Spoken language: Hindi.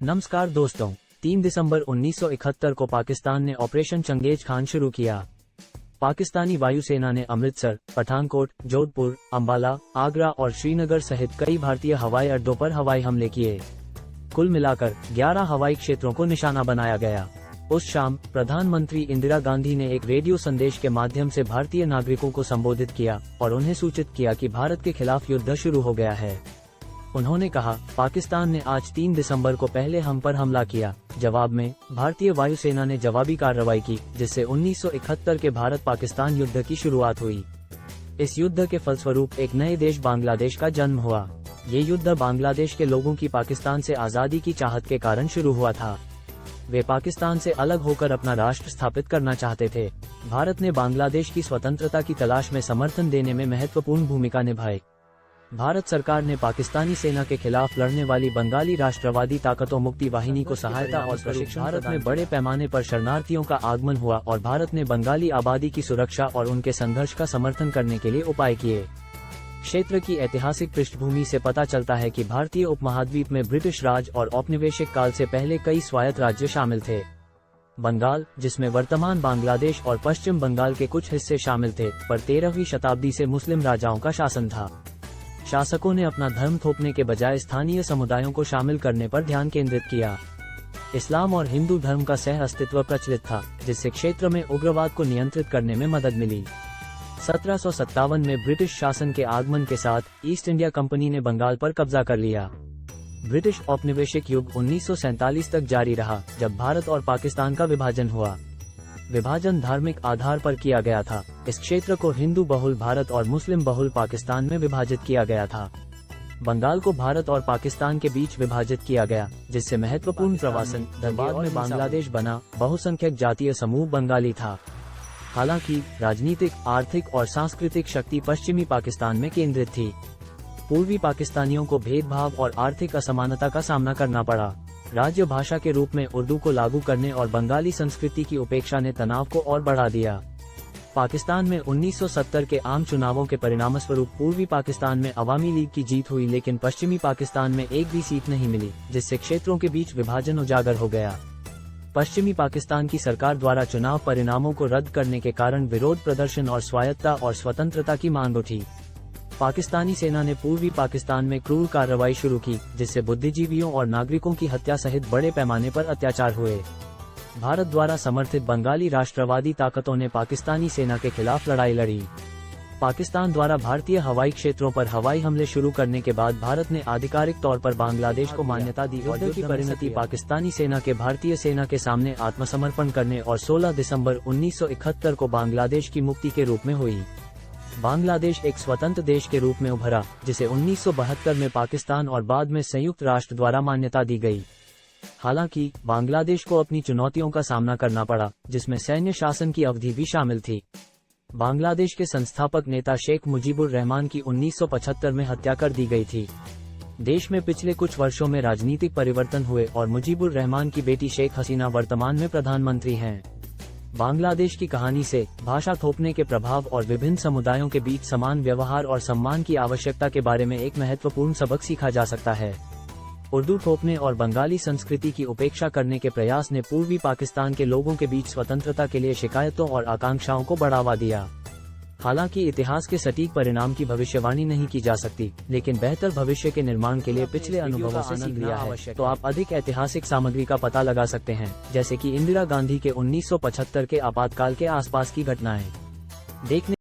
नमस्कार दोस्तों, 3 दिसंबर 1971 को पाकिस्तान ने ऑपरेशन चंगेज खान शुरू किया। पाकिस्तानी वायुसेना ने अमृतसर, पठानकोट, जोधपुर, अंबाला, आगरा और श्रीनगर सहित कई भारतीय हवाई अड्डों पर हवाई हमले किए। कुल मिलाकर 11 हवाई क्षेत्रों को निशाना बनाया गया। उस शाम प्रधानमंत्री इंदिरा गांधी ने एक रेडियो संदेश के माध्यम से भारतीय नागरिकों को संबोधित किया और उन्हें सूचित किया कि भारत के खिलाफ युद्ध शुरू हो गया है। उन्होंने कहा, पाकिस्तान ने आज 3 दिसंबर को पहले हम पर हमला किया। जवाब में भारतीय वायुसेना ने जवाबी कार्रवाई की, जिससे 1971 के भारत पाकिस्तान युद्ध की शुरुआत हुई। इस युद्ध के फलस्वरूप एक नए देश बांग्लादेश का जन्म हुआ। ये युद्ध बांग्लादेश के लोगों की पाकिस्तान से आज़ादी की चाहत के कारण शुरू हुआ था। वे पाकिस्तान से अलग होकर अपना राष्ट्र स्थापित करना चाहते थे। भारत ने बांग्लादेश की स्वतंत्रता की तलाश में समर्थन देने में महत्वपूर्ण भूमिका निभाई। भारत सरकार ने पाकिस्तानी सेना के खिलाफ लड़ने वाली बंगाली राष्ट्रवादी ताकतों मुक्ति वाहिनी को सहायता और प्रशिक्षण। भारत में बड़े पैमाने पर शरणार्थियों का आगमन हुआ और भारत ने बंगाली आबादी की सुरक्षा और उनके संघर्ष का समर्थन करने के लिए उपाय किए। क्षेत्र की ऐतिहासिक पृष्ठभूमि से पता चलता है कि भारतीय उपमहाद्वीप में ब्रिटिश राज और औपनिवेशिक काल से पहले कई स्वायत्त राज्य शामिल थे। बंगाल, जिसमें वर्तमान बांग्लादेश और पश्चिम बंगाल के कुछ हिस्से शामिल थे, पर 13वीं शताब्दी से मुस्लिम राजाओं का शासन था। शासकों ने अपना धर्म थोपने के बजाय स्थानीय समुदायों को शामिल करने पर ध्यान केंद्रित किया। इस्लाम और हिंदू धर्म का सह अस्तित्व प्रचलित था, जिससे क्षेत्र में उग्रवाद को नियंत्रित करने में मदद मिली। 1757 में ब्रिटिश शासन के आगमन के साथ ईस्ट इंडिया कंपनी ने बंगाल पर कब्जा कर लिया। ब्रिटिश औपनिवेशिक युग 1947 तक जारी रहा, जब भारत और पाकिस्तान का विभाजन हुआ। विभाजन धार्मिक आधार पर किया गया था। इस क्षेत्र को हिंदू बहुल भारत और मुस्लिम बहुल पाकिस्तान में विभाजित किया गया था। बंगाल को भारत और पाकिस्तान के बीच विभाजित किया गया, जिससे महत्वपूर्ण प्रवासन बाद में बांग्लादेश बना। बहुसंख्यक जातीय समूह बंगाली था। हालांकि राजनीतिक, आर्थिक और सांस्कृतिक शक्ति पश्चिमी पाकिस्तान में केंद्रित थी। पूर्वी पाकिस्तानियों को भेदभाव और आर्थिक असमानता का सामना करना पड़ा। राज्य भाषा के रूप में उर्दू को लागू करने और बंगाली संस्कृति की उपेक्षा ने तनाव को और बढ़ा दिया। पाकिस्तान में 1970 के आम चुनावों के परिणामस्वरूप पूर्वी पाकिस्तान में अवामी लीग की जीत हुई, लेकिन पश्चिमी पाकिस्तान में एक भी सीट नहीं मिली, जिससे क्षेत्रों के बीच विभाजन उजागर हो गया। पश्चिमी पाकिस्तान की सरकार द्वारा चुनाव परिणामों को रद्द करने के कारण विरोध प्रदर्शन और स्वायत्तता और स्वतंत्रता की मांग उठी। पाकिस्तानी सेना ने पूर्वी पाकिस्तान में क्रूर कार्रवाई शुरू की, जिससे बुद्धिजीवियों और नागरिकों की हत्या सहित बड़े पैमाने पर अत्याचार हुए। भारत द्वारा समर्थित बंगाली राष्ट्रवादी ताकतों ने पाकिस्तानी सेना के खिलाफ लड़ाई लड़ी। पाकिस्तान द्वारा भारतीय हवाई क्षेत्रों पर हवाई हमले शुरू करने के बाद भारत ने आधिकारिक तौर पर बांग्लादेश को मान्यता दी। युद्ध की परिणति पाकिस्तानी सेना के भारतीय सेना के सामने आत्मसमर्पण करने और 16 दिसंबर 1971 को बांग्लादेश की मुक्ति के रूप में हुई। बांग्लादेश एक स्वतंत्र देश के रूप में उभरा, जिसे 1972 में पाकिस्तान और बाद में संयुक्त राष्ट्र द्वारा मान्यता दी गई। हालांकि बांग्लादेश को अपनी चुनौतियों का सामना करना पड़ा, जिसमें सैन्य शासन की अवधि भी शामिल थी। बांग्लादेश के संस्थापक नेता शेख मुजीबुर रहमान की 1975 में हत्या कर दी गई थी। देश में पिछले कुछ वर्षों में राजनीतिक परिवर्तन हुए और मुजीबुर रहमान की बेटी शेख हसीना वर्तमान में प्रधानमंत्री हैं। बांग्लादेश की कहानी से भाषा थोपने के प्रभाव और विभिन्न समुदायों के बीच समान व्यवहार और सम्मान की आवश्यकता के बारे में एक महत्वपूर्ण सबक सीखा जा सकता है। उर्दू थोपने और बंगाली संस्कृति की उपेक्षा करने के प्रयास ने पूर्वी पाकिस्तान के लोगों के बीच स्वतंत्रता के लिए शिकायतों और आकांक्षाओं को बढ़ावा दिया। हालांकि इतिहास के सटीक परिणाम की भविष्यवाणी नहीं की जा सकती, लेकिन बेहतर भविष्य के निर्माण के लिए पिछले अनुभवों से सीख लिया है। तो आप अधिक ऐतिहासिक सामग्री का पता लगा सकते हैं, जैसे कि इंदिरा गांधी के 1975 के आपातकाल के आसपास की घटनाएं देखने